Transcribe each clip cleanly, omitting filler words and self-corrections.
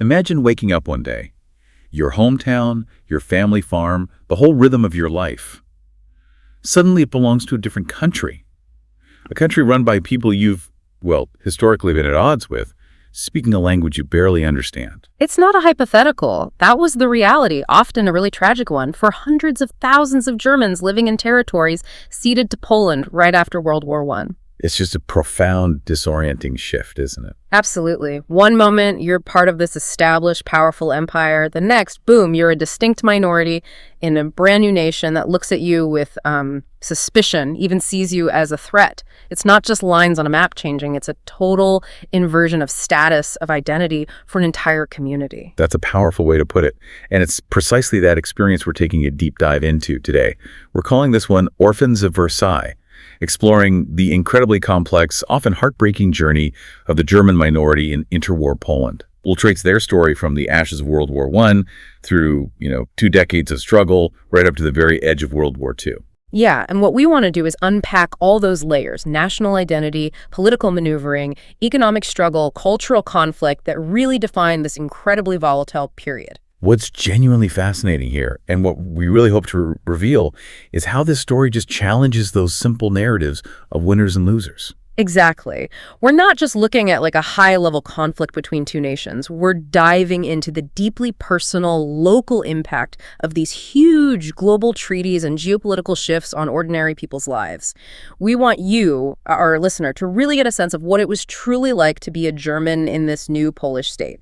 Imagine waking up one day. Your hometown, your family farm, the whole rhythm of your life. Suddenly it belongs to a different country. A country run by people you've, well, historically been at odds with, speaking a language you barely understand. It's not a hypothetical. That was the reality, often a really tragic one, for hundreds of thousands of Germans living in territories ceded to Poland right after World War I. It's just a profound, disorienting shift, isn't it? Absolutely. One moment, you're part of this established, powerful empire. The next, boom, you're a distinct minority in a brand new nation that looks at you with suspicion, even sees you as a threat. It's not just lines on a map changing. It's a total inversion of status, of identity for an entire community. That's a powerful way to put it. And it's precisely that experience we're taking a deep dive into today. We're calling this one Orphans of Versailles, exploring the incredibly complex, often heartbreaking journey of the German minority in interwar Poland. We'll trace their story from the ashes of World War I through, 2 decades of struggle, right up to the very edge of World War II. Yeah, and what we want to do is unpack all those layers: national identity, political maneuvering, economic struggle, cultural conflict that really define this incredibly volatile period. What's genuinely fascinating here, and what we really hope to reveal, is how this story just challenges those simple narratives of winners and losers. Exactly. We're not just looking at like a high-level conflict between two nations. We're diving into the deeply personal, local impact of these huge global treaties and geopolitical shifts on ordinary people's lives. We want you, our listener, to really get a sense of what it was truly like to be a German in this new Polish state,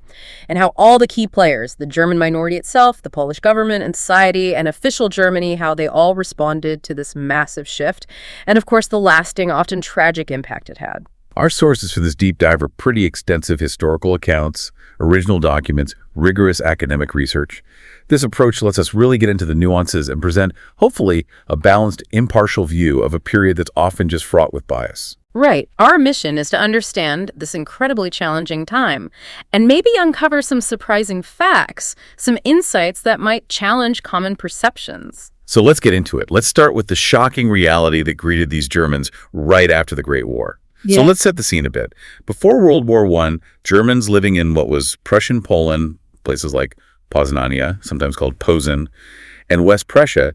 and how all the key players, the German minority itself, the Polish government and society, and official Germany, how they all responded to this massive shift, and of course the lasting, often tragic impact it had. Our sources for this deep dive are pretty extensive historical accounts, original documents, rigorous academic research. This approach lets us really get into the nuances and present, hopefully, a balanced, impartial view of a period that's often just fraught with bias. Right. Our mission is to understand this incredibly challenging time and maybe uncover some surprising facts, some insights that might challenge common perceptions. So let's get into it. Let's start with the shocking reality that greeted these Germans right after the Great War. Yeah. So let's set the scene a bit. Before World War I, Germans living in what was Prussian Poland, places like Poznania, sometimes called Posen, and West Prussia,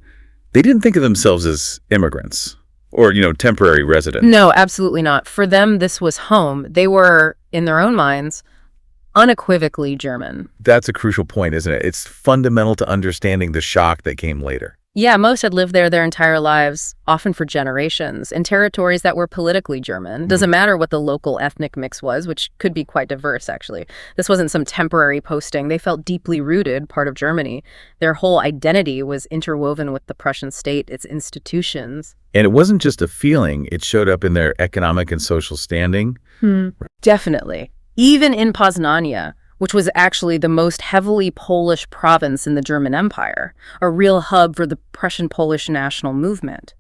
they didn't think of themselves as immigrants or, temporary residents. No, absolutely not. For them, this was home. They were, in their own minds, unequivocally German. That's a crucial point, isn't it? It's fundamental to understanding the shock that came later. Yeah, most had lived there their entire lives, often for generations, in territories that were politically German. Doesn't matter what the local ethnic mix was, which could be quite diverse, actually. This wasn't some temporary posting. They felt deeply rooted, part of Germany. Their whole identity was interwoven with the Prussian state, its institutions. And it wasn't just a feeling. It showed up in their economic and social standing. Definitely. Even in Poznania, which was actually the most heavily Polish province in the German Empire, a real hub for the Prussian-Polish national movement.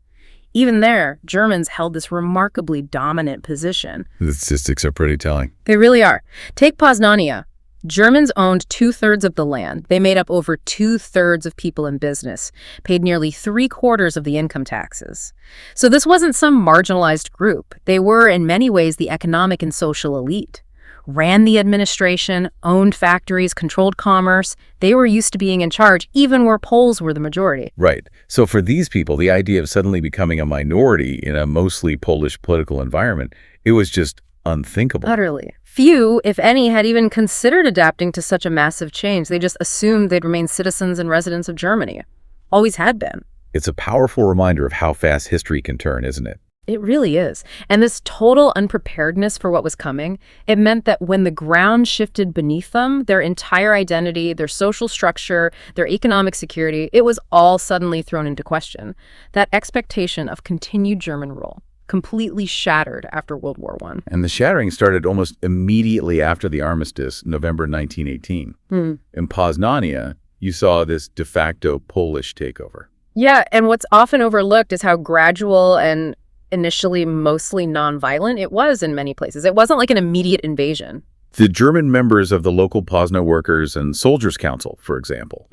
Even there, Germans held this remarkably dominant position. The statistics are pretty telling. They really are. Take Poznania. Germans owned 2/3 of the land. They made up over 2/3 of people in business, paid nearly 3/4 of the income taxes. So this wasn't some marginalized group. They were, in many ways, the economic and social elite. Ran the administration, owned factories, controlled commerce. They were used to being in charge, even where Poles were the majority. Right. So for these people, the idea of suddenly becoming a minority in a mostly Polish political environment, it was just unthinkable. Utterly. Few, if any, had even considered adapting to such a massive change. They just assumed they'd remain citizens and residents of Germany. Always had been. It's a powerful reminder of how fast history can turn, isn't it? It really is. And this total unpreparedness for what was coming, it meant that when the ground shifted beneath them, their entire identity, their social structure, their economic security, it was all suddenly thrown into question. That expectation of continued German rule completely shattered after World War I. And the shattering started almost immediately after the armistice, November 1918. In Poznania, you saw this de facto Polish takeover. Yeah, and what's often overlooked is how gradual and initially mostly nonviolent it was in many places. It wasn't like an immediate invasion. The German members of the local Poznan Workers and Soldiers Council, for example,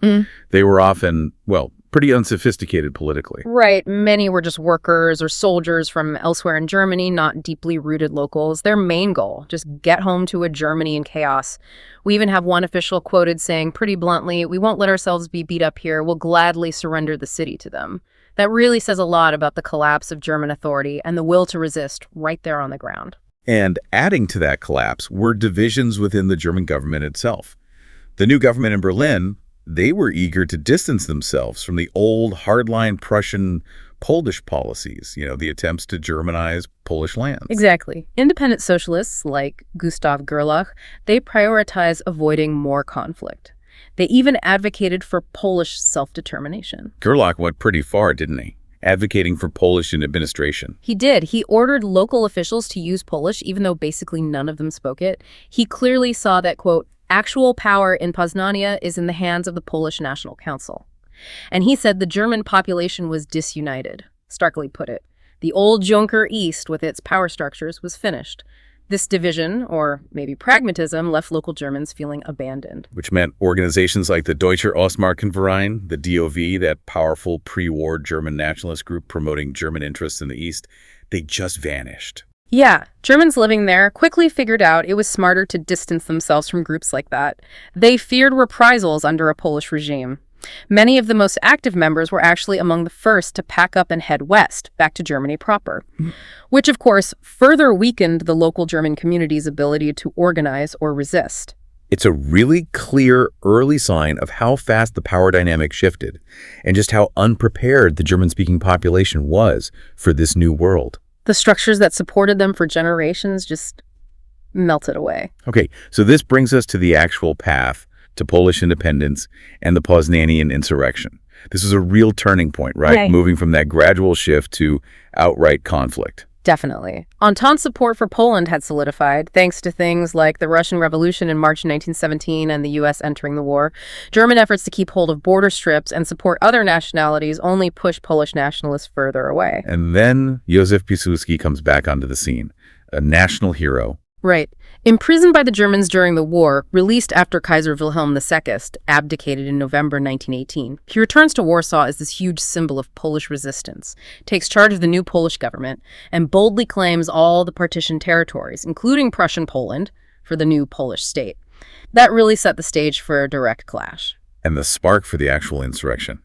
they were often, pretty unsophisticated politically. Right. Many were just workers or soldiers from elsewhere in Germany, not deeply rooted locals. Their main goal, just get home to a Germany in chaos. We even have one official quoted saying pretty bluntly, "We won't let ourselves be beat up here. We'll gladly surrender the city to them." That really says a lot about the collapse of German authority and the will to resist right there on the ground. And adding to that collapse were divisions within the German government itself. The new government in Berlin, they were eager to distance themselves from the old hardline Prussian Polish policies, the attempts to Germanize Polish lands. Exactly. Independent socialists like Gustav Gerlach, they prioritize avoiding more conflict. They even advocated for Polish self-determination. Gerlach went pretty far, didn't he? Advocating for Polish administration. He did. He ordered local officials to use Polish, even though basically none of them spoke it. He clearly saw that, quote, actual power in Poznania is in the hands of the Polish National Council. And he said the German population was disunited, starkly put it. The old Junker East, with its power structures, was finished. This division, or maybe pragmatism, left local Germans feeling abandoned. Which meant organizations like the Deutscher Ostmarkenverein, the DOV, that powerful pre-war German nationalist group promoting German interests in the East, they just vanished. Yeah, Germans living there quickly figured out it was smarter to distance themselves from groups like that. They feared reprisals under a Polish regime. Many of the most active members were actually among the first to pack up and head west, back to Germany proper, which of course further weakened the local German community's ability to organize or resist. It's a really clear early sign of how fast the power dynamic shifted and just how unprepared the German-speaking population was for this new world. The structures that supported them for generations just melted away. Okay, so this brings us to the actual path to Polish independence and the Poznanian insurrection. This is a real turning point, right? Right. Moving from that gradual shift to outright conflict. Definitely. Entente support for Poland had solidified, thanks to things like the Russian Revolution in March 1917 and the U.S. entering the war. German efforts to keep hold of border strips and support other nationalities only pushed Polish nationalists further away. And then Józef Piłsudski comes back onto the scene, a national hero. Right. Imprisoned by the Germans during the war, released after Kaiser Wilhelm II abdicated in November 1918, he returns to Warsaw as this huge symbol of Polish resistance, takes charge of the new Polish government, and boldly claims all the partitioned territories, including Prussian Poland, for the new Polish state. That really set the stage for a direct clash. And the spark for the actual insurrection.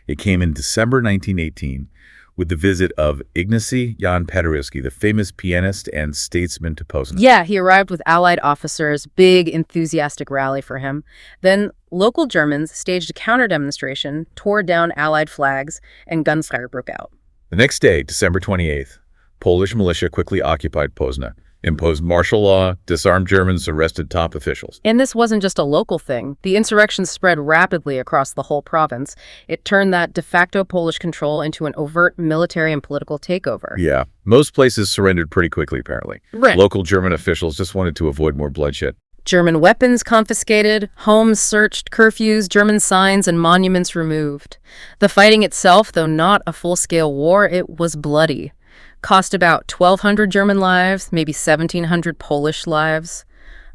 It came in December 1918 with the visit of Ignacy Jan Paderewski, the famous pianist and statesman, to Poznan. Yeah, he arrived with Allied officers, big enthusiastic rally for him. Then local Germans staged a counter-demonstration, tore down Allied flags, and gunfire broke out. The next day, December 28th, Polish militia quickly occupied Poznan, imposed martial law, disarmed Germans, arrested top officials. And this wasn't just a local thing. The insurrection spread rapidly across the whole province. It turned that de facto Polish control into an overt military and political takeover. Yeah, most places surrendered pretty quickly, apparently. Right. Local German officials just wanted to avoid more bloodshed. German weapons confiscated, homes searched, curfews, German signs and monuments removed. The fighting itself, though not a full-scale war, it was bloody. Cost about 1,200 German lives, maybe 1,700 Polish lives.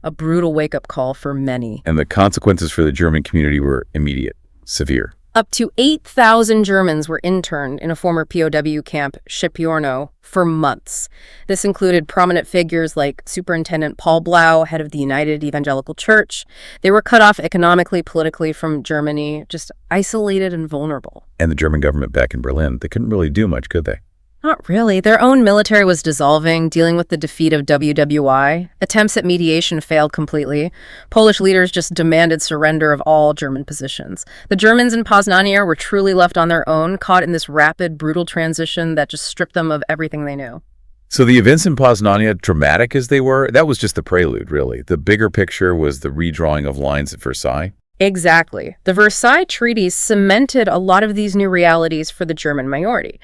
A brutal wake-up call for many. And the consequences for the German community were immediate, severe. Up to 8,000 Germans were interned in a former POW camp, Szypiorno, for months. This included prominent figures like Superintendent Paul Blau, head of the United Evangelical Church. They were cut off economically, politically from Germany, just isolated and vulnerable. And the German government back in Berlin, they couldn't really do much, could they? Not really. Their own military was dissolving, dealing with the defeat of WWII. Attempts at mediation failed completely. Polish leaders just demanded surrender of all German positions. The Germans in Poznania were truly left on their own, caught in this rapid, brutal transition that just stripped them of everything they knew. So the events in Poznania, dramatic as they were, that was just the prelude, really. The bigger picture was the redrawing of lines at Versailles. Exactly. The Versailles treaties cemented a lot of these new realities for the German minority.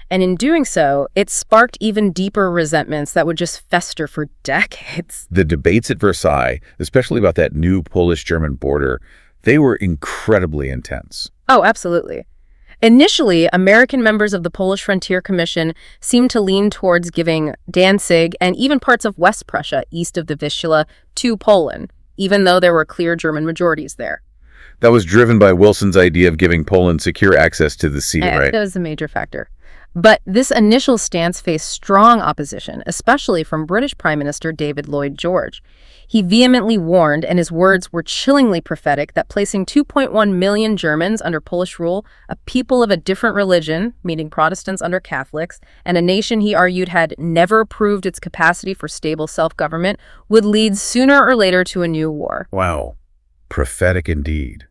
And in doing so, it sparked even deeper resentments that would just fester for decades. The debates at Versailles, especially about that new Polish-German border, they were incredibly intense. Oh, absolutely. Initially, American members of the Polish Frontier Commission seemed to lean towards giving Danzig and even parts of West Prussia, east of the Vistula, to Poland, even though there were clear German majorities there. That was driven by Wilson's idea of giving Poland secure access to the sea, right? That was a major factor. But this initial stance faced strong opposition, especially from British Prime Minister David Lloyd George. He vehemently warned, and his words were chillingly prophetic, that placing 2.1 million Germans under Polish rule, a people of a different religion, meaning Protestants under Catholics, and a nation he argued had never proved its capacity for stable self-government, would lead sooner or later to a new war. Wow. Prophetic indeed.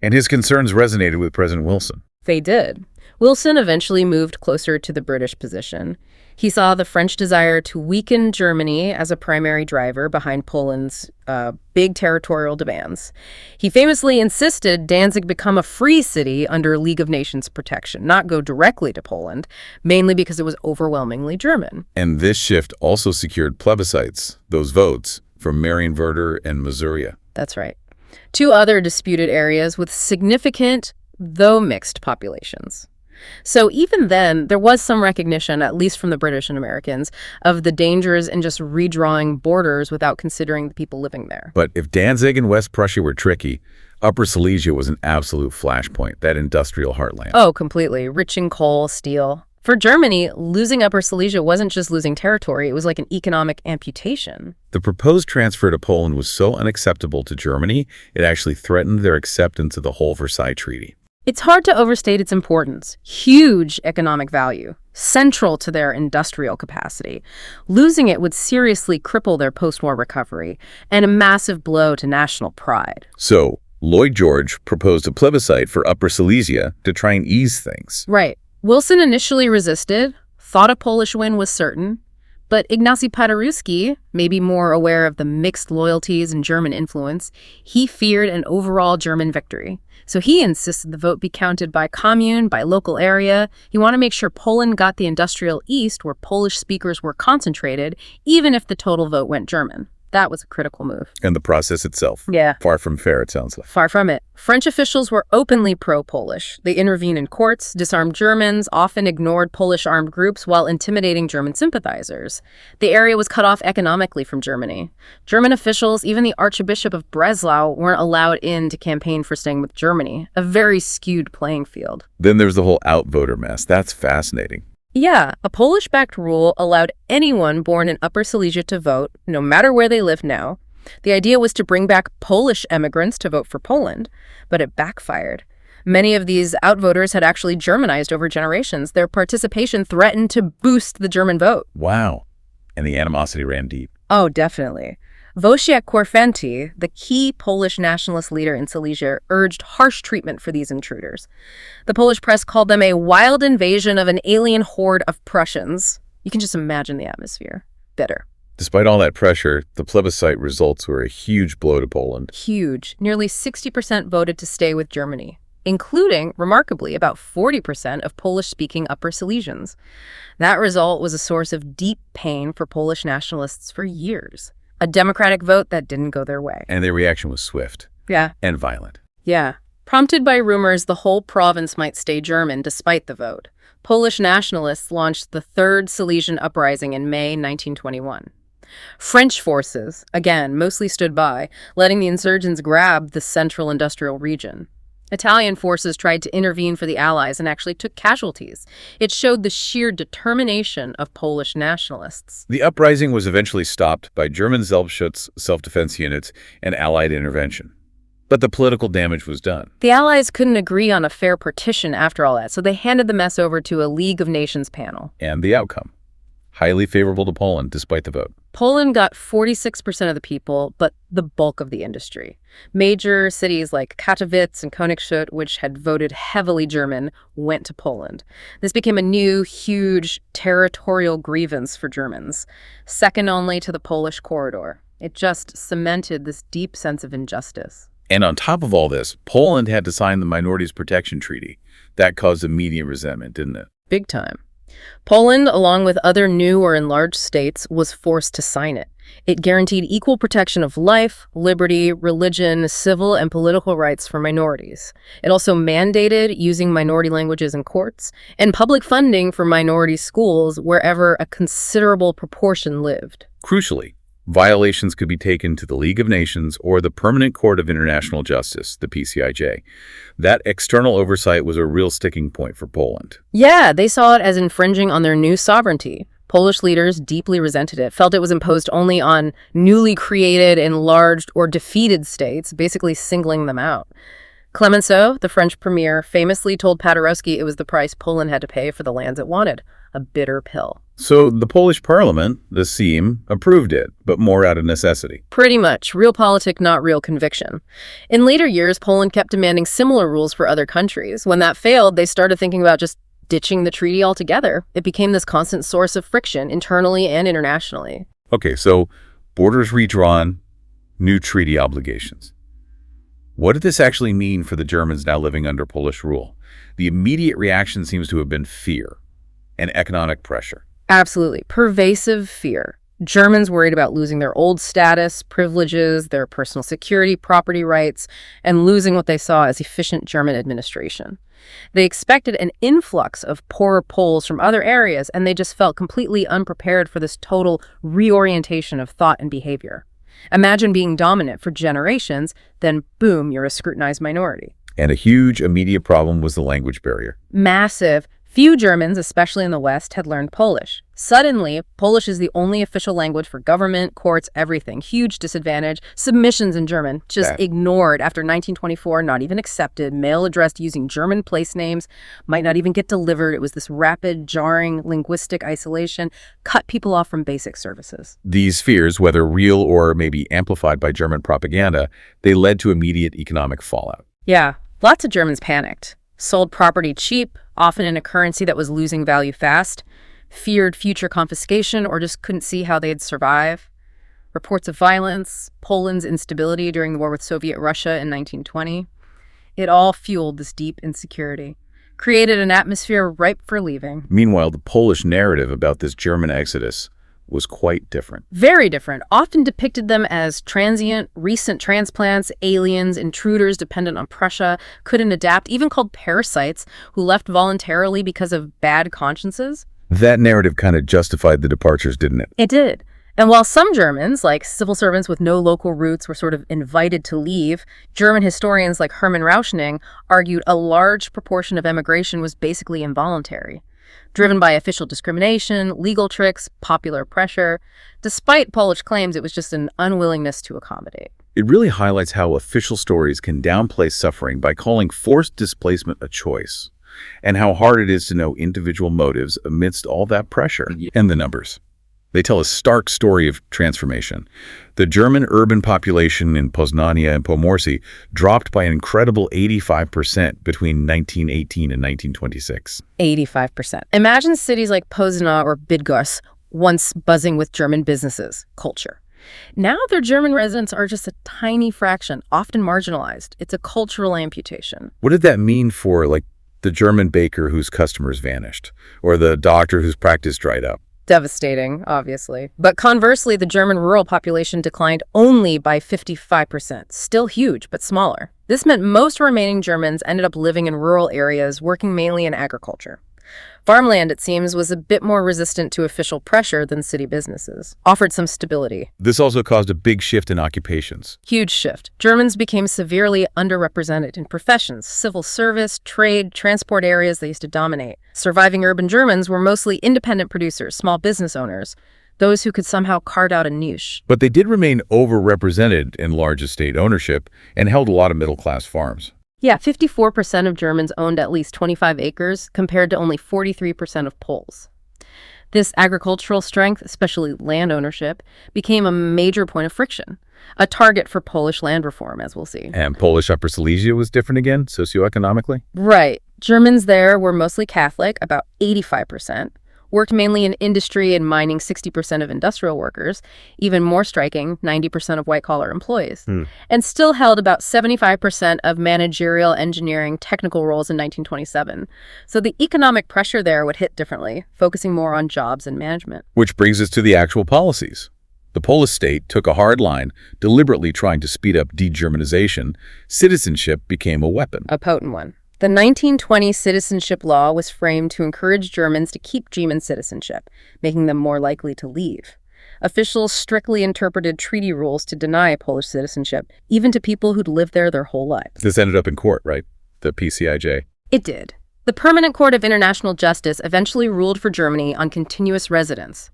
And his concerns resonated with President Wilson. They did. Wilson eventually moved closer to the British position. He saw the French desire to weaken Germany as a primary driver behind Poland's big territorial demands. He famously insisted Danzig become a free city under League of Nations protection, not go directly to Poland, mainly because it was overwhelmingly German. And this shift also secured plebiscites, those votes, from Marienwerder and Masuria. That's right. Two other disputed areas with significant, though mixed, populations. So even then, there was some recognition, at least from the British and Americans, of the dangers in just redrawing borders without considering the people living there. But if Danzig and West Prussia were tricky, Upper Silesia was an absolute flashpoint, that industrial heartland. Oh, completely. Rich in coal, steel. For Germany, losing Upper Silesia wasn't just losing territory, it was like an economic amputation. The proposed transfer to Poland was so unacceptable to Germany, it actually threatened their acceptance of the whole Versailles Treaty. It's hard to overstate its importance. Huge economic value, central to their industrial capacity. Losing it would seriously cripple their post-war recovery, and a massive blow to national pride. So, Lloyd George proposed a plebiscite for Upper Silesia to try and ease things. Right. Wilson initially resisted, thought a Polish win was certain, but Ignacy Paderewski, maybe more aware of the mixed loyalties and German influence, he feared an overall German victory. So he insisted the vote be counted by commune, by local area. He wanted to make sure Poland got the industrial East, where Polish speakers were concentrated, even if the total vote went German. That was a critical move. And the process itself. Yeah. Far from fair, it sounds like. Far from it. French officials were openly pro-Polish. They intervened in courts, disarmed Germans, often ignored Polish armed groups while intimidating German sympathizers. The area was cut off economically from Germany. German officials, even the Archbishop of Breslau, weren't allowed in to campaign for staying with Germany. A very skewed playing field. Then there's the whole outvoter mess. That's fascinating. Yeah, a Polish-backed rule allowed anyone born in Upper Silesia to vote, no matter where they live now. The idea was to bring back Polish emigrants to vote for Poland, but it backfired. Many of these outvoters had actually Germanized over generations. Their participation threatened to boost the German vote. Wow. And the animosity ran deep. Oh, definitely. Wojciech Korfanty, the key Polish nationalist leader in Silesia, urged harsh treatment for these intruders. The Polish press called them a wild invasion of an alien horde of Prussians. You can just imagine the atmosphere. Bitter. Despite all that pressure, the plebiscite results were a huge blow to Poland. Huge. Nearly 60% voted to stay with Germany, including, remarkably, about 40% of Polish-speaking Upper Silesians. That result was a source of deep pain for Polish nationalists for years. A democratic vote that didn't go their way. And their reaction was swift. Yeah. And violent. Yeah. Prompted by rumors the whole province might stay German despite the vote, Polish nationalists launched the Third Silesian Uprising in May 1921. French forces, again, mostly stood by, letting the insurgents grab the central industrial region. Italian forces tried to intervene for the Allies and actually took casualties. It showed the sheer determination of Polish nationalists. The uprising was eventually stopped by German Selbstschutz self-defense units and Allied intervention. But the political damage was done. The Allies couldn't agree on a fair partition after all that, so they handed the mess over to a League of Nations panel. And the outcome? Highly favorable to Poland, despite the vote. Poland got 46% of the people, but the bulk of the industry. Major cities like Katowice and Konigsberg, which had voted heavily German, went to Poland. This became a new, huge territorial grievance for Germans, second only to the Polish corridor. It just cemented this deep sense of injustice. And on top of all this, Poland had to sign the Minorities Protection Treaty. That caused immediate resentment, didn't it? Big time. Poland, along with other new or enlarged states, was forced to sign it. It guaranteed equal protection of life, liberty, religion, civil and political rights for minorities. It also mandated using minority languages in courts and public funding for minority schools wherever a considerable proportion lived. Crucially, Violations could be taken to the League of Nations or the Permanent Court of International Justice, the PCIJ. That external oversight was a real sticking point for Poland. Yeah, they saw it as infringing on their new sovereignty. Polish leaders deeply resented it, felt it was imposed only on newly created, enlarged, or defeated states, basically singling them out. Clemenceau, the French premier, famously told Paderewski it was the price Poland had to pay for the lands it wanted, a bitter pill. So the Polish parliament, the Sejm, approved it, but more out of necessity. Pretty much. Realpolitik, not real conviction. In later years, Poland kept demanding similar rules for other countries. When that failed, they started thinking about just ditching the treaty altogether. It became this constant source of friction, internally and internationally. Okay, so borders redrawn, new treaty obligations. What did this actually mean for the Germans now living under Polish rule? The immediate reaction seems to have been fear and economic pressure. Absolutely. Pervasive fear. Germans worried about losing their old status, privileges, their personal security, property rights, and losing what they saw as efficient German administration. They expected an influx of poorer Poles from other areas, and they just felt completely unprepared for this total reorientation of thought and behavior. Imagine being dominant for generations, then boom, you're a scrutinized minority. And a huge immediate problem was the language barrier. Massive. Few Germans, especially in the West, had learned Polish. Suddenly, Polish is the only official language for government, courts, everything. Huge disadvantage. Submissions in German, just ignored after 1924, not even accepted. Mail addressed using German place names, might not even get delivered. It was this rapid, jarring, linguistic isolation, cut people off from basic services. These fears, whether real or maybe amplified by German propaganda, they led to immediate economic fallout. Yeah, lots of Germans panicked. Sold property cheap, often in a currency that was losing value fast, feared future confiscation, or just couldn't see how they'd survive. Reports of violence, Poland's instability during the war with Soviet Russia in 1920. It all fueled this deep insecurity, created an atmosphere ripe for leaving. Meanwhile, the Polish narrative about this German exodus was quite different. Very different. Often depicted them as transient, recent transplants, aliens, intruders dependent on Prussia, couldn't adapt, even called parasites who left voluntarily because of bad consciences. That narrative kind of justified the departures, didn't it? It did. And while some Germans, like civil servants with no local roots, were sort of invited to leave, German historians like Hermann Rauschning argued a large proportion of emigration was basically involuntary, driven by official discrimination, legal tricks, popular pressure. Despite Polish claims, it was just an unwillingness to accommodate. It really highlights how official stories can downplay suffering by calling forced displacement a choice, and how hard it is to know individual motives amidst all that pressure. And the numbers. They tell a stark story of transformation. The German urban population in Poznania and Pomorze dropped by an incredible 85% between 1918 and 1926. 85%. Imagine cities like Poznan or Bydgoszcz, once buzzing with German businesses, culture. Now their German residents are just a tiny fraction, often marginalized. It's a cultural amputation. What did that mean for, like, the German baker whose customers vanished, or the doctor whose practice dried up? Devastating, obviously. But conversely, the German rural population declined only by 55%. Still huge, but smaller. This meant most remaining Germans ended up living in rural areas, working mainly in agriculture. Farmland, it seems, was a bit more resistant to official pressure than city businesses. Offered some stability. This also caused a big shift in occupations. Huge shift. Germans became severely underrepresented in professions, civil service, trade, transport areas they used to dominate. Surviving urban Germans were mostly independent producers, small business owners, those who could somehow carve out a niche. But they did remain overrepresented in large estate ownership and held a lot of middle-class farms. Yeah, 54% of Germans owned at least 25 acres, compared to only 43% of Poles. This agricultural strength, especially land ownership, became a major point of friction, a target for Polish land reform, as we'll see. And Polish Upper Silesia was different again, socioeconomically? Right. Germans there were mostly Catholic, about 85%. Worked mainly in industry and mining, 60% of industrial workers. Even more striking, 90% of white-collar employees. And still held about 75% of managerial, engineering, technical roles in 1927. So the economic pressure there would hit differently, focusing more on jobs and management. Which brings us to the actual policies. The Polish state took a hard line, deliberately trying to speed up de-Germanization. Citizenship became a weapon. A potent one. The 1920 citizenship law was framed to encourage Germans to keep German citizenship, making them more likely to leave. Officials strictly interpreted treaty rules to deny Polish citizenship, even to people who'd lived there their whole lives. This ended up in court, right? The PCIJ. It did. The Permanent Court of International Justice eventually ruled for Germany on continuous residence.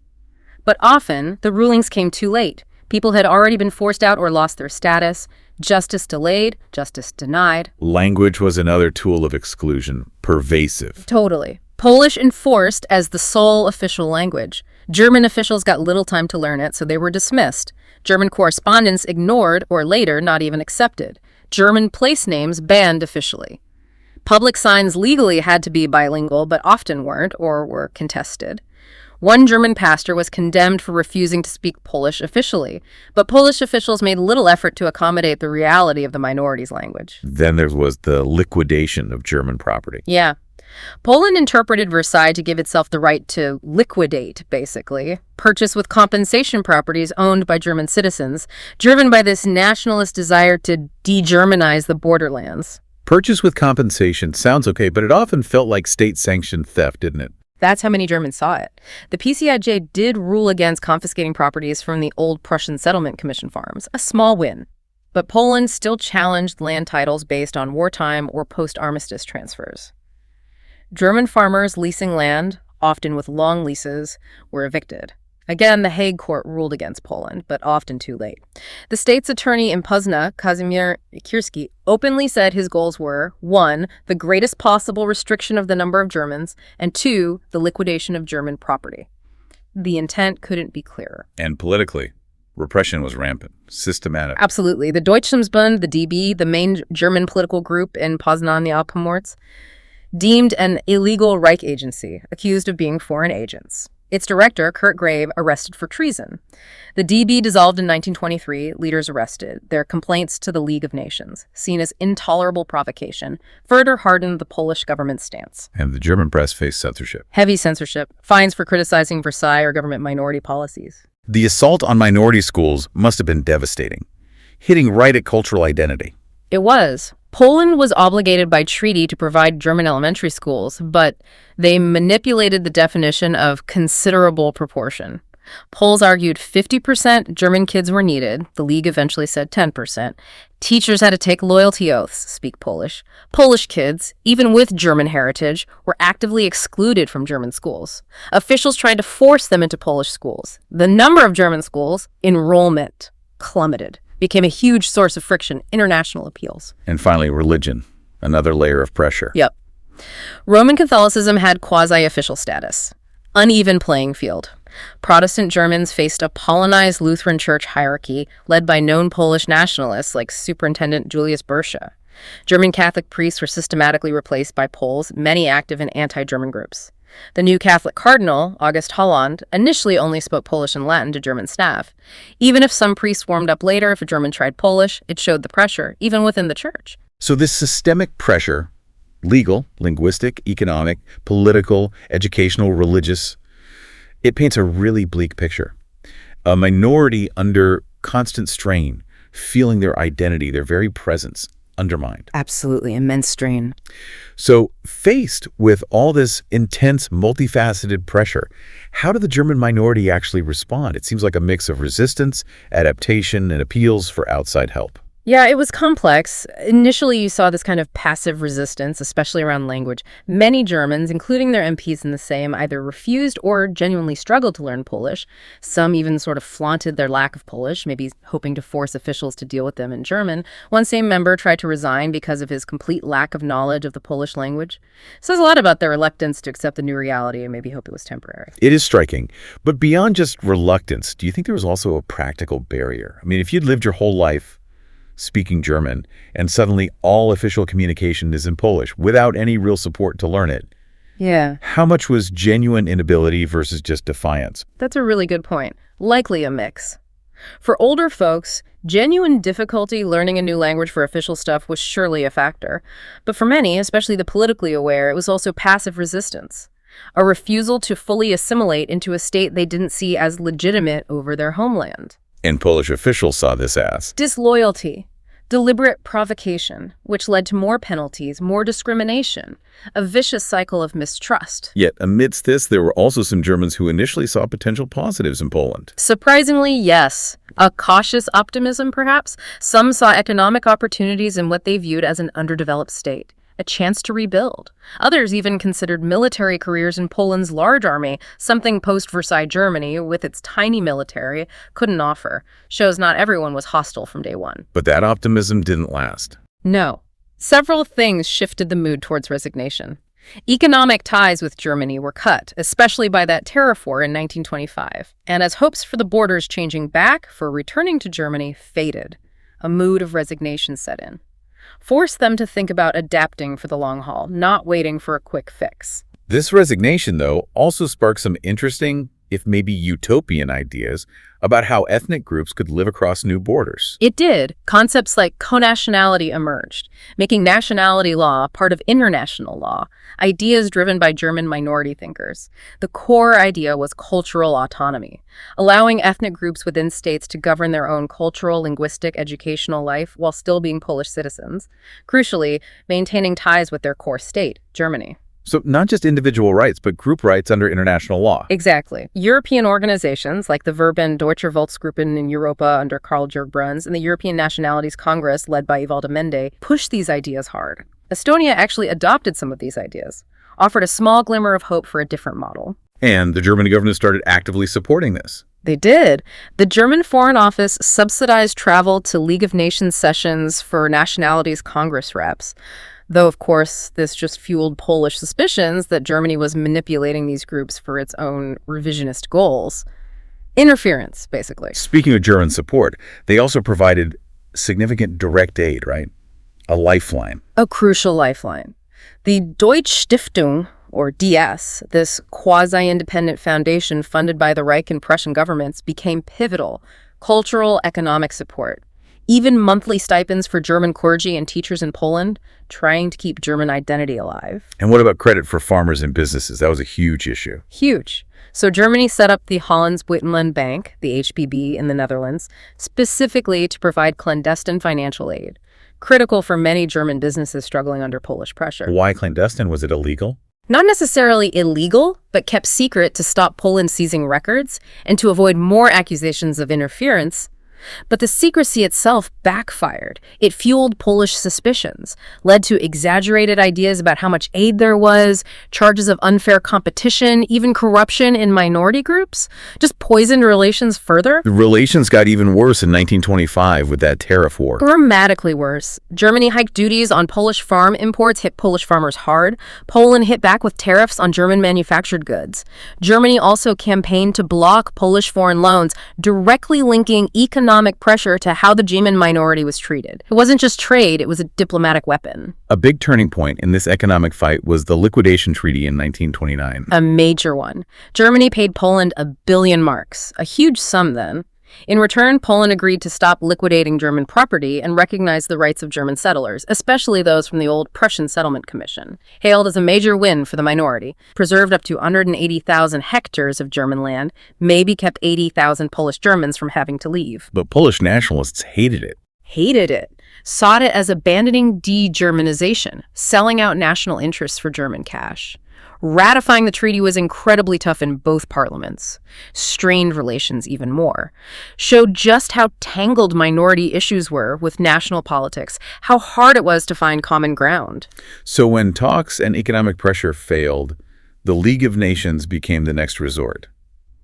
But often, the rulings came too late. People had already been forced out or lost their status. Justice delayed, justice denied. Language was another tool of exclusion, pervasive. Totally. Polish enforced as the sole official language. German officials got little time to learn it, so they were dismissed. German correspondence ignored or later not even accepted. German place names banned officially. Public signs legally had to be bilingual, but often weren't or were contested. One German pastor was condemned for refusing to speak Polish officially, but Polish officials made little effort to accommodate the reality of the minority's language. Then there was the liquidation of German property. Yeah. Poland interpreted Versailles to give itself the right to liquidate, basically, purchase with compensation properties owned by German citizens, driven by this nationalist desire to de-Germanize the borderlands. Purchase with compensation sounds okay, but it often felt like state-sanctioned theft, didn't it? That's how many Germans saw it. The PCIJ did rule against confiscating properties from the old Prussian Settlement Commission farms, a small win. But Poland still challenged land titles based on wartime or post-armistice transfers. German farmers leasing land, often with long leases, were evicted. Again, the Hague Court ruled against Poland, but often too late. The state's attorney in Poznan, Kazimierz Kierski, openly said his goals were, 1, the greatest possible restriction of the number of Germans, and 2, the liquidation of German property. The intent couldn't be clearer. And politically, repression was rampant, systematic. Absolutely. The Deutschlandsbund, the DB, the main German political group in Poznan, the Alpenmords, deemed an illegal Reich agency, accused of being foreign agents. Its director, Kurt Grave, arrested for treason. The DB dissolved in 1923, leaders arrested. Their complaints to the League of Nations, seen as intolerable provocation, further hardened the Polish government's stance. And the German press faced censorship. Heavy censorship, fines for criticizing Versailles or government minority policies. The assault on minority schools must have been devastating, hitting right at cultural identity. It was. Poland was obligated by treaty to provide German elementary schools, but they manipulated the definition of considerable proportion. Poles argued 50% German kids were needed. The League eventually said 10%. Teachers had to take loyalty oaths, speak Polish. Polish kids, even with German heritage, were actively excluded from German schools. Officials tried to force them into Polish schools. The number of German schools, enrollment, plummeted. Became a huge source of friction, international appeals. And finally, religion, another layer of pressure. Yep. Roman Catholicism had quasi-official status. Uneven playing field. Protestant Germans faced a Polonized Lutheran church hierarchy led by known Polish nationalists like Superintendent Julius Bersha. German Catholic priests were systematically replaced by Poles, many active in anti-German groups. The new Catholic cardinal, August Holland, initially only spoke Polish and Latin to German staff. Even if some priests warmed up later if a German tried Polish, it showed the pressure, even within the church. So this systemic pressure, legal, linguistic, economic, political, educational, religious, it paints a really bleak picture. A minority under constant strain, feeling their identity, their very presence, undermined. Absolutely, immense strain. So faced with all this intense, multifaceted pressure, how did the German minority actually respond? It seems like a mix of resistance, adaptation, and appeals for outside help. Yeah, it was complex. Initially, you saw this kind of passive resistance, especially around language. Many Germans, including their MPs in the Sejm, either refused or genuinely struggled to learn Polish. Some even sort of flaunted their lack of Polish, maybe hoping to force officials to deal with them in German. One Sejm member tried to resign because of his complete lack of knowledge of the Polish language. It says a lot about their reluctance to accept the new reality and maybe hope it was temporary. It is striking. But beyond just reluctance, do you think there was also a practical barrier? I mean, if you'd lived your whole life speaking German, and suddenly all official communication is in Polish without any real support to learn it. Yeah. How much was genuine inability versus just defiance? That's a really good point. Likely a mix. For older folks, genuine difficulty learning a new language for official stuff was surely a factor. But for many, especially the politically aware, it was also passive resistance. A refusal to fully assimilate into a state they didn't see as legitimate over their homeland. And Polish officials saw this as disloyalty. Deliberate provocation, which led to more penalties, more discrimination, a vicious cycle of mistrust. Yet, amidst this, there were also some Germans who initially saw potential positives in Poland. Surprisingly, yes. A cautious optimism, perhaps. Some saw economic opportunities in what they viewed as an underdeveloped state, a chance to rebuild. Others even considered military careers in Poland's large army, something post-Versailles Germany, with its tiny military, couldn't offer. Shows not everyone was hostile from day one. But that optimism didn't last. No. Several things shifted the mood towards resignation. Economic ties with Germany were cut, especially by that tariff war in 1925. And as hopes for the borders changing back for returning to Germany faded, a mood of resignation set in. Forced them to think about adapting for the long haul, not waiting for a quick fix. This resignation, though, also sparked some interesting, if maybe utopian ideas about how ethnic groups could live across new borders. It did. Concepts like co-nationality emerged, making nationality law part of international law, ideas driven by German minority thinkers. The core idea was cultural autonomy, allowing ethnic groups within states to govern their own cultural, linguistic, educational life while still being Polish citizens, crucially, maintaining ties with their core state, Germany. So not just individual rights, but group rights under international law. Exactly. European organizations like the Verband Deutscher Volksgruppen in Europa under Karl Bruns and the European Nationalities Congress led by Ivaldo Mende pushed these ideas hard. Estonia actually adopted some of these ideas, offered a small glimmer of hope for a different model. And the German government started actively supporting this. They did. The German Foreign Office subsidized travel to League of Nations sessions for Nationalities Congress reps. Though, of course, this just fueled Polish suspicions that Germany was manipulating these groups for its own revisionist goals. Interference, basically. Speaking of German support, they also provided significant direct aid, right? A lifeline. A crucial lifeline. The Deutsche Stiftung, or DS, this quasi-independent foundation funded by the Reich and Prussian governments, became pivotal. Cultural, economic support. Even monthly stipends for German clergy and teachers in Poland, trying to keep German identity alive. And what about credit for farmers and businesses? That was a huge issue. Huge. So Germany set up the Hollands Buitenland Bank, the HBB in the Netherlands, specifically to provide clandestine financial aid, critical for many German businesses struggling under Polish pressure. Why clandestine? Was it illegal? Not necessarily illegal, but kept secret to stop Poland seizing records and to avoid more accusations of interference. But the secrecy itself backfired. It fueled Polish suspicions, led to exaggerated ideas about how much aid there was, charges of unfair competition, even corruption in minority groups, just poisoned relations further. The relations got even worse in 1925 with that tariff war. Dramatically worse. Germany hiked duties on Polish farm imports, hit Polish farmers hard. Poland hit back with tariffs on German manufactured goods. Germany also campaigned to block Polish foreign loans, directly linking economic pressure to how the German minority was treated. It wasn't just trade, it was a diplomatic weapon. A big turning point in this economic fight was the Liquidation Treaty in 1929. A major one. Germany paid Poland 1 billion marks, a huge sum then. In return, Poland agreed to stop liquidating German property and recognize the rights of German settlers, especially those from the old Prussian Settlement Commission. Hailed as a major win for the minority, preserved up to 180,000 hectares of German land, maybe kept 80,000 Polish Germans from having to leave. But Polish nationalists hated it. Hated it. Sought it as abandoning de-Germanization, selling out national interests for German cash. Ratifying the treaty was incredibly tough in both parliaments. Strained relations even more. Showed just how tangled minority issues were with national politics, how hard it was to find common ground. So when talks and economic pressure failed, the League of Nations became the next resort,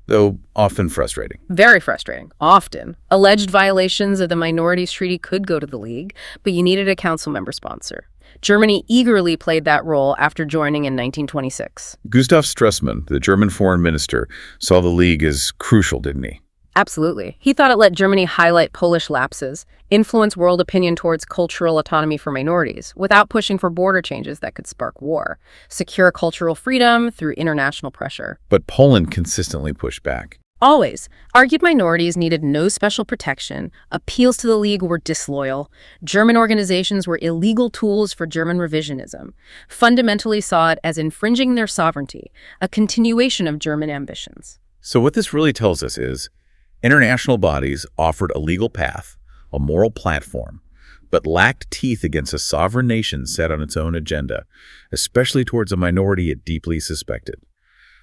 though often frustrating. Very frustrating, often. Alleged violations of the Minorities Treaty could go to the League, but you needed a council member sponsor. Germany eagerly played that role after joining in 1926. Gustav Stresemann, the German foreign minister, saw the League as crucial, didn't he? Absolutely. He thought it let Germany highlight Polish lapses, influence world opinion towards cultural autonomy for minorities, without pushing for border changes that could spark war, secure cultural freedom through international pressure. But Poland consistently pushed back. Always. Argued minorities needed no special protection. Appeals to the League were disloyal. German organizations were illegal tools for German revisionism. Fundamentally saw it as infringing their sovereignty, a continuation of German ambitions. So what this really tells us is international bodies offered a legal path, a moral platform, but lacked teeth against a sovereign nation set on its own agenda, especially towards a minority it deeply suspected.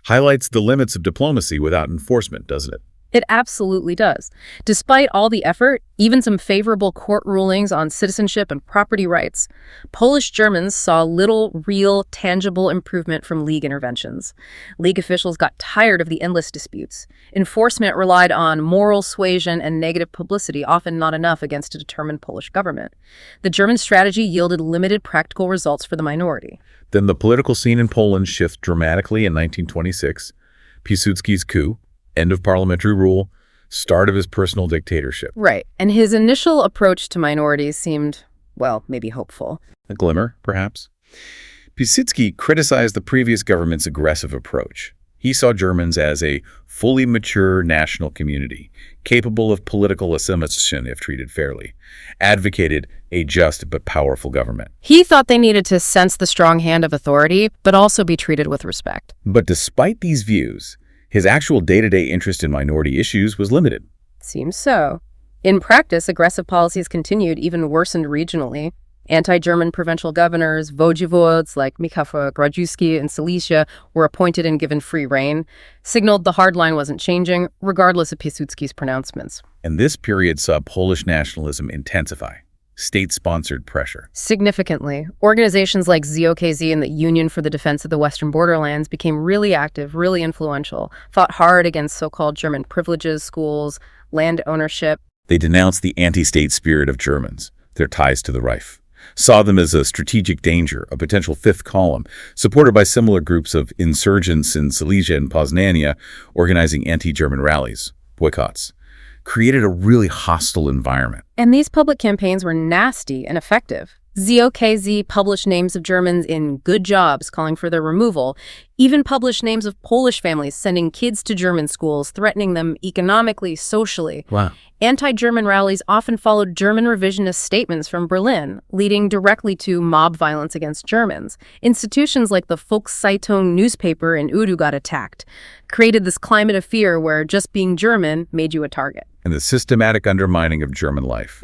Highlights the limits of diplomacy without enforcement, doesn't it? It absolutely does. Despite all the effort, even some favorable court rulings on citizenship and property rights, Polish Germans saw little real, tangible improvement from League interventions. League officials got tired of the endless disputes. Enforcement relied on moral suasion and negative publicity, often not enough against a determined Polish government. The German strategy yielded limited practical results for the minority. Then the political scene in Poland shifted dramatically in 1926. Piłsudski's coup, end of parliamentary rule, start of his personal dictatorship. Right. And his initial approach to minorities seemed, well, maybe hopeful. A glimmer, perhaps. Piłsudski criticized the previous government's aggressive approach. He saw Germans as a fully mature national community, capable of political assimilation if treated fairly, advocated a just but powerful government. He thought they needed to sense the strong hand of authority, but also be treated with respect. But despite these views, his actual day-to-day interest in minority issues was limited. Seems so. In practice, aggressive policies continued, even worsened regionally. Anti-German provincial governors, vojevods like Michał Grodzicki in Silesia were appointed and given free rein, signaled the hard line wasn't changing, regardless of Piłsudski's pronouncements. And this period saw Polish nationalism intensify. State-sponsored pressure. Significantly, organizations like ZOKZ and the Union for the Defense of the Western Borderlands became really active, really influential, fought hard against so-called German privileges, schools, land ownership. They denounced the anti-state spirit of Germans, their ties to the Reich, saw them as a strategic danger, a potential fifth column, supported by similar groups of insurgents in Silesia and Poznania, organizing anti-German rallies, boycotts. Created a really hostile environment. And these public campaigns were nasty and effective. ZOKZ published names of Germans in good jobs calling for their removal, even published names of Polish families sending kids to German schools, threatening them economically, socially. Wow. Anti-German rallies often followed German revisionist statements from Berlin, leading directly to mob violence against Germans. Institutions like the Volkszeitung newspaper in Udu got attacked, created this climate of fear where just being German made you a target. And the systematic undermining of German life.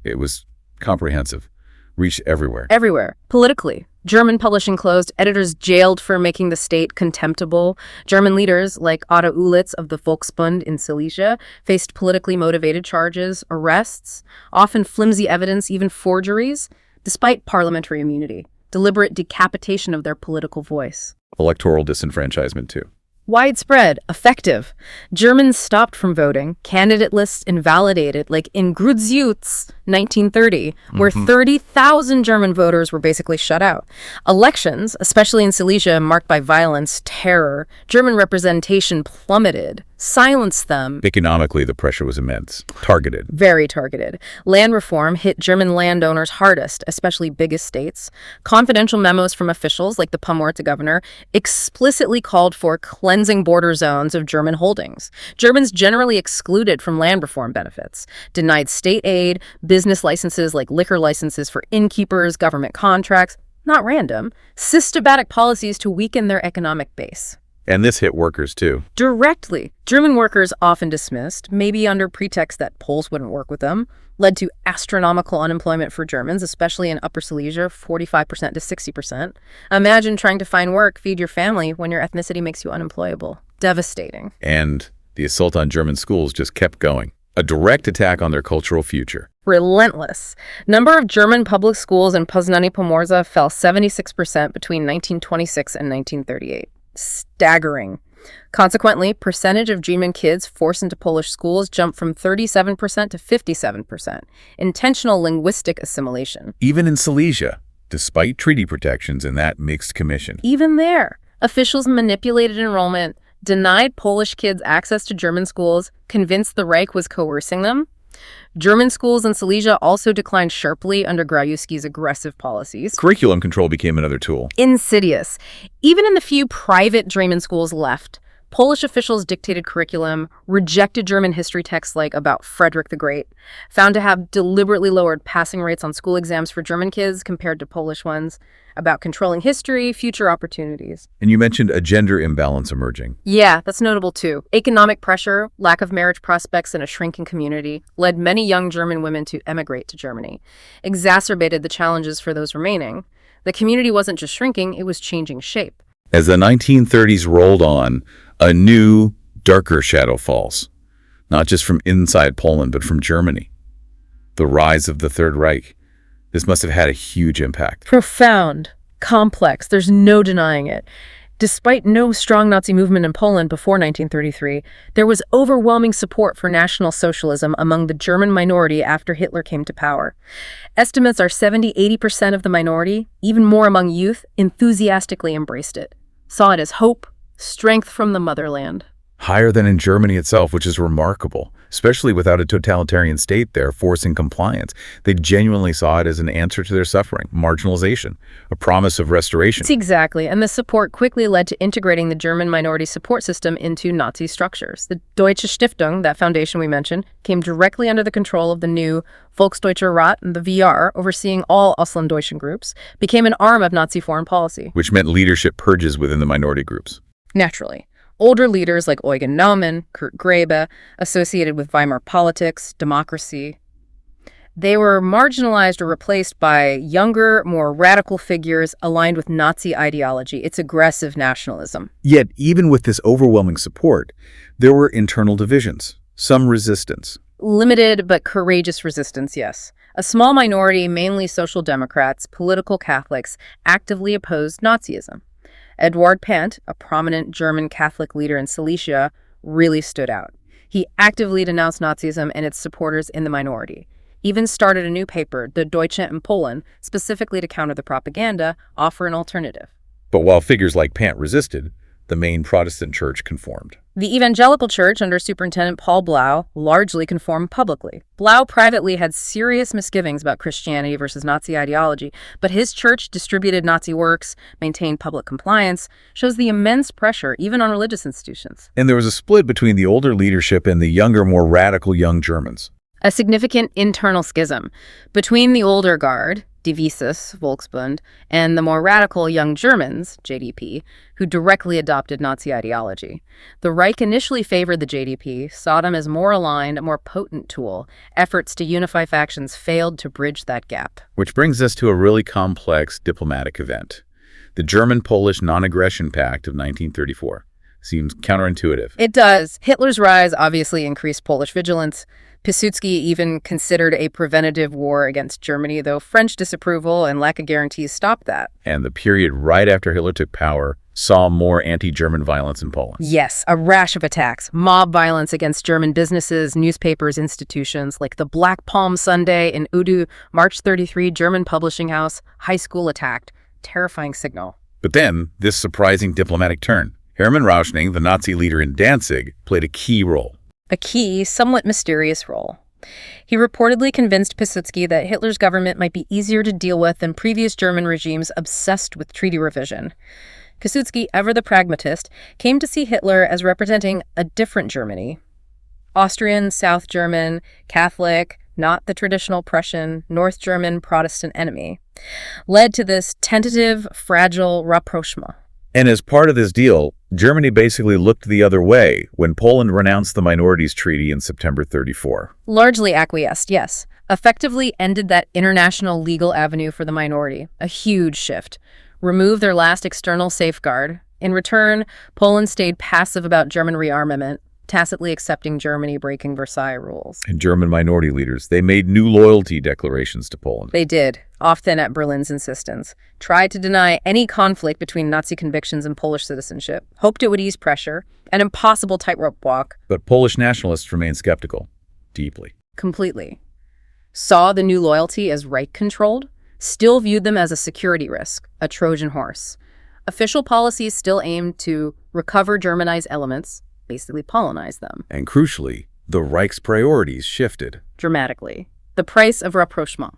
It was comprehensive, reached everywhere. Everywhere. Politically. German publishing closed, editors jailed for making the state contemptible. German leaders, like Otto Ulitz of the Volksbund in Silesia, faced politically motivated charges, arrests, often flimsy evidence, even forgeries, despite parliamentary immunity, deliberate decapitation of their political voice. Electoral disenfranchisement, too. Widespread, effective. Germans stopped from voting, candidate lists invalidated, like in Grudziutz, 1930, where 30,000 German voters were basically shut out. Elections, especially in Silesia, marked by violence, terror, German representation plummeted, silenced them. Economically, the pressure was immense, targeted. Very targeted. Land reform hit German landowners hardest, especially big estates. Confidential memos from officials, like the Pomorza governor, explicitly called for cleansing border zones of German holdings. Germans generally excluded from land reform benefits, denied state aid, business licenses like liquor licenses for innkeepers, government contracts, not random, systematic policies to weaken their economic base. And this hit workers, too. Directly. German workers, often dismissed, maybe under pretext that Poles wouldn't work with them, led to astronomical unemployment for Germans, especially in Upper Silesia, 45% to 60%. Imagine trying to find work, feed your family, when your ethnicity makes you unemployable. Devastating. And the assault on German schools just kept going. A direct attack on their cultural future. Relentless. Number of German public schools in Poznanie Pomorza fell 76% between 1926 and 1938. Staggering. Consequently, percentage of German kids forced into Polish schools jumped from 37% to 57%. Intentional linguistic assimilation. Even in Silesia, despite treaty protections in that mixed commission. Even there, officials manipulated enrollment, denied Polish kids access to German schools, convinced the Reich was coercing them. German schools in Silesia also declined sharply under Grodzicki's aggressive policies. Curriculum control became another tool. Insidious. Even in the few private German schools left, Polish officials dictated curriculum, rejected German history texts like about Frederick the Great, found to have deliberately lowered passing rates on school exams for German kids compared to Polish ones, about controlling history, future opportunities. And you mentioned a gender imbalance emerging. Yeah, that's notable too. Economic pressure, lack of marriage prospects in a shrinking community, led many young German women to emigrate to Germany, exacerbated the challenges for those remaining. The community wasn't just shrinking, it was changing shape. As the 1930s rolled on, a new, darker shadow falls, not just from inside Poland, but from Germany. The rise of the Third Reich. This must have had a huge impact. Profound, complex, there's no denying it. Despite no strong Nazi movement in Poland before 1933, there was overwhelming support for National Socialism among the German minority after Hitler came to power. Estimates are 70–80% of the minority, even more among youth, enthusiastically embraced it, saw it as hope, strength from the motherland. Higher than in Germany itself, which is remarkable, especially without a totalitarian state there forcing compliance. They genuinely saw it as an answer to their suffering, marginalization, a promise of restoration. Exactly, and the support quickly led to integrating the German minority support system into Nazi structures. The Deutsche Stiftung, that foundation we mentioned, came directly under the control of the new Volksdeutscher Rat, and the VR, overseeing all Auslanddeutschen groups, became an arm of Nazi foreign policy. Which meant leadership purges within the minority groups. Naturally. Older leaders like Eugen Naumann, Kurt Graebe, associated with Weimar politics, democracy, they were marginalized or replaced by younger, more radical figures aligned with Nazi ideology. It's aggressive nationalism. Yet, even with this overwhelming support, there were internal divisions, some resistance. Limited but courageous resistance, yes. A small minority, mainly social democrats, political Catholics, actively opposed Nazism. Eduard Pant, a prominent German Catholic leader in Silesia, really stood out. He actively denounced Nazism and its supporters in the minority. Even started a new paper, the Deutsche in Poland, specifically to counter the propaganda, offer an alternative. But while figures like Pant resisted, the main Protestant church conformed. The evangelical church under Superintendent Paul Blau largely conformed publicly. Blau privately had serious misgivings about Christianity versus Nazi ideology, but his church distributed Nazi works, maintained public compliance, shows the immense pressure even on religious institutions. And there was a split between the older leadership and the younger, more radical young Germans. A significant internal schism between the older guard, Divisus, Volksbund, and the more radical Young Germans, JDP, who directly adopted Nazi ideology. The Reich initially favored the JDP, saw them as more aligned, a more potent tool. Efforts to unify factions failed to bridge that gap. Which brings us to a really complex diplomatic event. The German-Polish Non-Aggression Pact of 1934. Seems counterintuitive. It does. Hitler's rise obviously increased Polish vigilance. Piłsudski even considered a preventative war against Germany, though French disapproval and lack of guarantees stopped that. And the period right after Hitler took power saw more anti-German violence in Poland. Yes, a rash of attacks, mob violence against German businesses, newspapers, institutions, like the Black Palm Sunday in Udu, March 33, German publishing house, high school attacked. Terrifying signal. But then, this surprising diplomatic turn. Hermann Rauschning, the Nazi leader in Danzig, played a key role. A key, somewhat mysterious role. He reportedly convinced Piłsudski that Hitler's government might be easier to deal with than previous German regimes obsessed with treaty revision. Piłsudski, ever the pragmatist, came to see Hitler as representing a different Germany. Austrian, South German, Catholic, not the traditional Prussian, North German Protestant enemy, led to this tentative, fragile rapprochement. And as part of this deal, Germany basically looked the other way when Poland renounced the Minorities Treaty in September 34. Largely acquiesced, yes. Effectively ended that international legal avenue for the minority. A huge shift. Removed their last external safeguard. In return, Poland stayed passive about German rearmament, tacitly accepting Germany breaking Versailles rules. And German minority leaders, they made new loyalty declarations to Poland. They did, often at Berlin's insistence. Tried to deny any conflict between Nazi convictions and Polish citizenship. Hoped it would ease pressure. An impossible tightrope walk. But Polish nationalists remained skeptical. Deeply. Completely. Saw the new loyalty as Reich-controlled. Still viewed them as a security risk, a Trojan horse. Official policies still aimed to recover Germanized elements, basically Polonize them. And crucially, the Reich's priorities shifted. Dramatically. The price of rapprochement.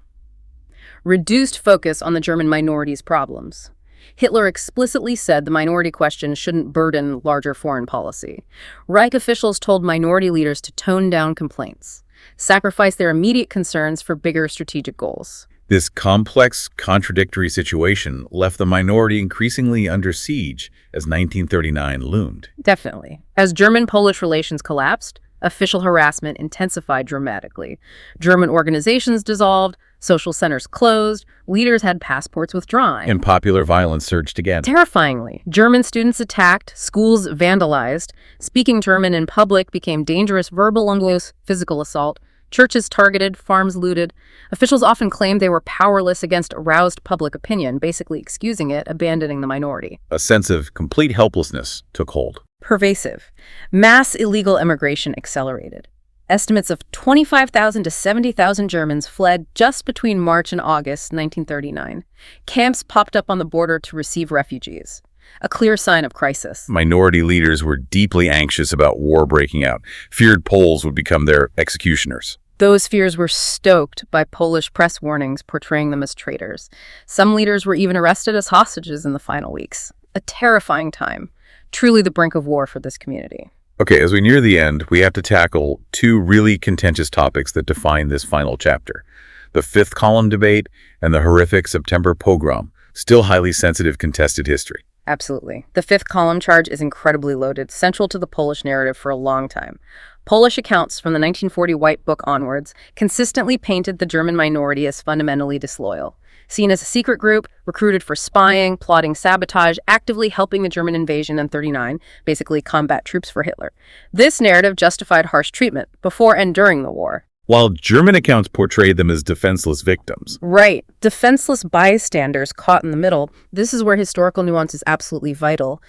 Reduced focus on the German minorities' problems. Hitler explicitly said the minority question shouldn't burden larger foreign policy. Reich officials told minority leaders to tone down complaints, sacrifice their immediate concerns for bigger strategic goals. This complex, contradictory situation left the minority increasingly under siege as 1939 loomed. Definitely. As German-Polish relations collapsed, official harassment intensified dramatically. German organizations dissolved, social centers closed, leaders had passports withdrawn. And popular violence surged again. Terrifyingly, German students attacked, schools vandalized, speaking German in public became dangerous, verbal abuse, physical assault, churches targeted, farms looted. Officials often claimed they were powerless against aroused public opinion, basically excusing it, abandoning the minority. A sense of complete helplessness took hold. Pervasive. Mass illegal immigration accelerated. Estimates of 25,000 to 70,000 Germans fled just between March and August 1939. Camps popped up on the border to receive refugees. A clear sign of crisis. Minority leaders were deeply anxious about war breaking out, feared Poles would become their executioners. Those fears were stoked by Polish press warnings portraying them as traitors. Some leaders were even arrested as hostages in the final weeks. A terrifying time. Truly the brink of war for this community. Okay, as we near the end, we have to tackle two really contentious topics that define this final chapter. The fifth column debate and the horrific September pogrom, still highly sensitive contested history. Absolutely. The fifth column charge is incredibly loaded, central to the Polish narrative for a long time. Polish accounts from the 1940 White Book onwards consistently painted the German minority as fundamentally disloyal. Seen as a secret group, recruited for spying, plotting sabotage, actively helping the German invasion in 1939, basically combat troops for Hitler. This narrative justified harsh treatment before and during the war. While German accounts portrayed them as defenseless victims. Right. Defenseless bystanders caught in the middle. This is where historical nuance is absolutely vital,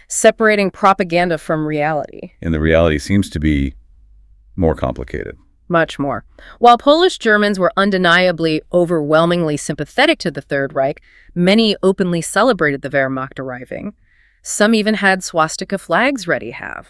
separating propaganda from reality. And the reality seems to be more complicated. Much more. While Polish Germans were undeniably overwhelmingly sympathetic to the Third Reich, many openly celebrated the Wehrmacht arriving. Some even had swastika flags ready have.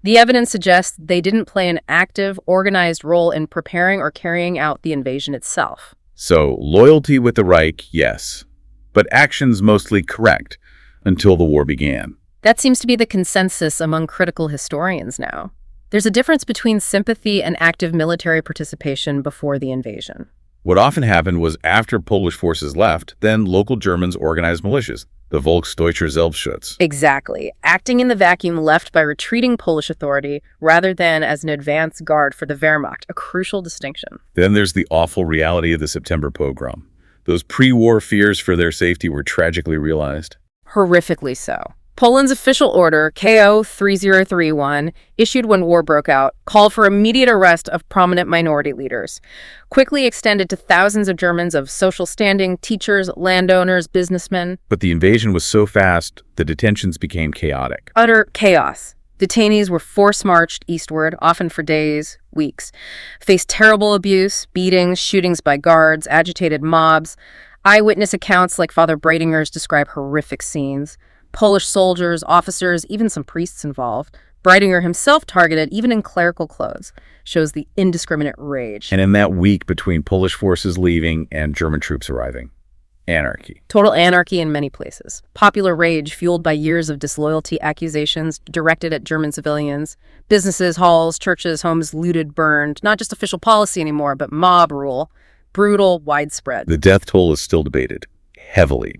The evidence suggests they didn't play an active, organized role in preparing or carrying out the invasion itself. So, loyalty with the Reich, yes, but actions mostly correct until the war began. That seems to be the consensus among critical historians now. There's a difference between sympathy and active military participation before the invasion. What often happened was after Polish forces left, then local Germans organized militias, the Volksdeutscher Selbstschutz. Exactly, acting in the vacuum left by retreating Polish authority rather than as an advance guard for the Wehrmacht, a crucial distinction. Then there's the awful reality of the September pogrom. Those pre-war fears for their safety were tragically realized. Horrifically so. Poland's official order, KO 3031, issued when war broke out, called for immediate arrest of prominent minority leaders, quickly extended to thousands of Germans of social standing, teachers, landowners, businessmen. But the invasion was so fast, the detentions became chaotic. Utter chaos. Detainees were force-marched eastward, often for days, weeks, faced terrible abuse, beatings, shootings by guards, agitated mobs. Eyewitness accounts like Father Breidinger's describe horrific scenes. Polish soldiers, officers, even some priests involved. Breidinger himself targeted, even in clerical clothes, shows the indiscriminate rage. And in that week between Polish forces leaving and German troops arriving, anarchy. Total anarchy in many places. Popular rage fueled by years of disloyalty accusations directed at German civilians. Businesses, halls, churches, homes looted, burned. Not just official policy anymore, but mob rule. Brutal, widespread. The death toll is still debated, heavily.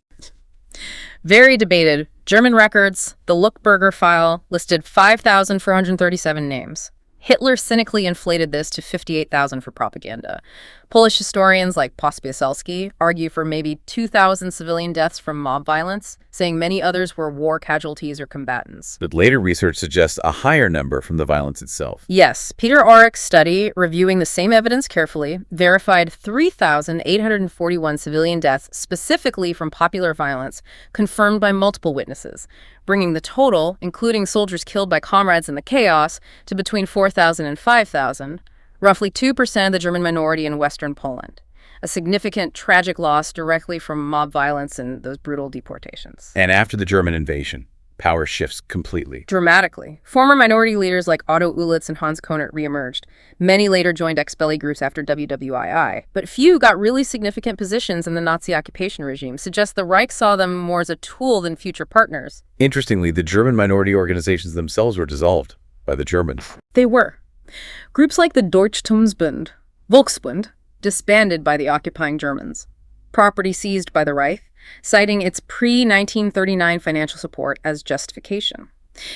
Very debated. German records, the Luckberger file, listed 5,437 names. Hitler cynically inflated this to 58,000 for propaganda. Polish historians like Pospieszalski argue for maybe 2,000 civilian deaths from mob violence, saying many others were war casualties or combatants. But later research suggests a higher number from the violence itself. Yes, Peter Aurich's study, reviewing the same evidence carefully, verified 3,841 civilian deaths specifically from popular violence, confirmed by multiple witnesses, bringing the total, including soldiers killed by comrades in the chaos, to between 4,000 and 5,000, roughly 2% of the German minority in Western Poland. A significant, tragic loss directly from mob violence and those brutal deportations. And after the German invasion, Power shifts completely. Dramatically. Former minority leaders like Otto Ulitz and Hans Konert reemerged. Many later joined ex-belly groups after WWII, but few got really significant positions in the Nazi occupation regime, suggests the Reich saw them more as a tool than future partners. Interestingly, the German minority organizations themselves were dissolved by the Germans. They were. Groups like the Deutschtumsbund, Volksbund, disbanded by the occupying Germans. Property seized by the Reich, citing its pre-1939 financial support as justification.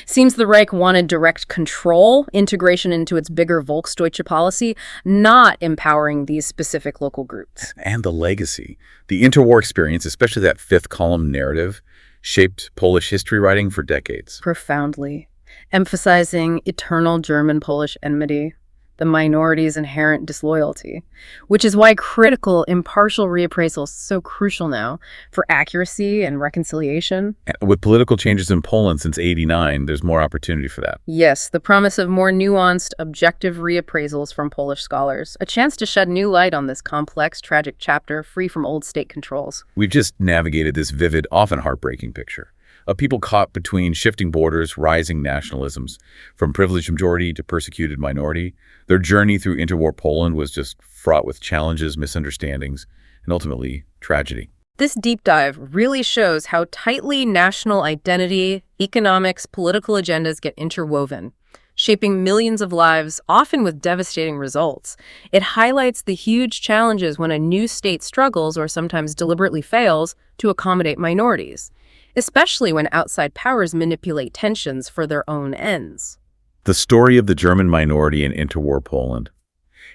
Seems the Reich wanted direct control, integration into its bigger Volksdeutsche policy, not empowering these specific local groups. And the legacy. The interwar experience, especially that fifth column narrative, shaped Polish history writing for decades. Profoundly. Emphasizing eternal German-Polish enmity, the minority's inherent disloyalty, which is why critical, impartial reappraisal is so crucial now for accuracy and reconciliation. And with political changes in Poland since '89, there's more opportunity for that. Yes, the promise of more nuanced, objective reappraisals from Polish scholars, a chance to shed new light on this complex, tragic chapter free from old state controls. We've just navigated this vivid, often heartbreaking picture of people caught between shifting borders, rising nationalisms, from privileged majority to persecuted minority. Their journey through interwar Poland was just fraught with challenges, misunderstandings, and ultimately tragedy. This deep dive really shows how tightly national identity, economics, political agendas get interwoven, shaping millions of lives, often with devastating results. It highlights the huge challenges when a new state struggles or sometimes deliberately fails to accommodate minorities, especially when outside powers manipulate tensions for their own ends. The story of the German minority in interwar Poland.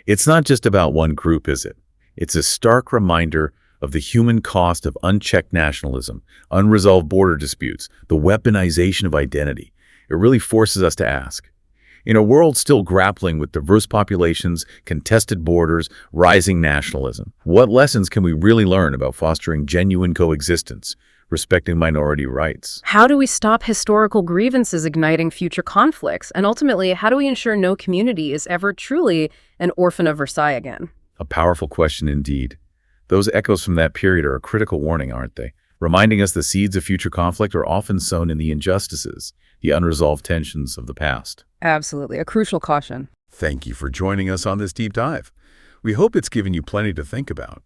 It's not just about one group, is it? It's a stark reminder of the human cost of unchecked nationalism, unresolved border disputes, the weaponization of identity. It really forces us to ask, in a world still grappling with diverse populations, contested borders, rising nationalism, what lessons can we really learn about fostering genuine coexistence, respecting minority rights? How do we stop historical grievances igniting future conflicts? And ultimately, how do we ensure no community is ever truly an orphan of Versailles again? A powerful question indeed. Those echoes from that period are a critical warning, aren't they? Reminding us the seeds of future conflict are often sown in the injustices, the unresolved tensions of the past. Absolutely. A crucial caution. Thank you for joining us on this deep dive. We hope it's given you plenty to think about.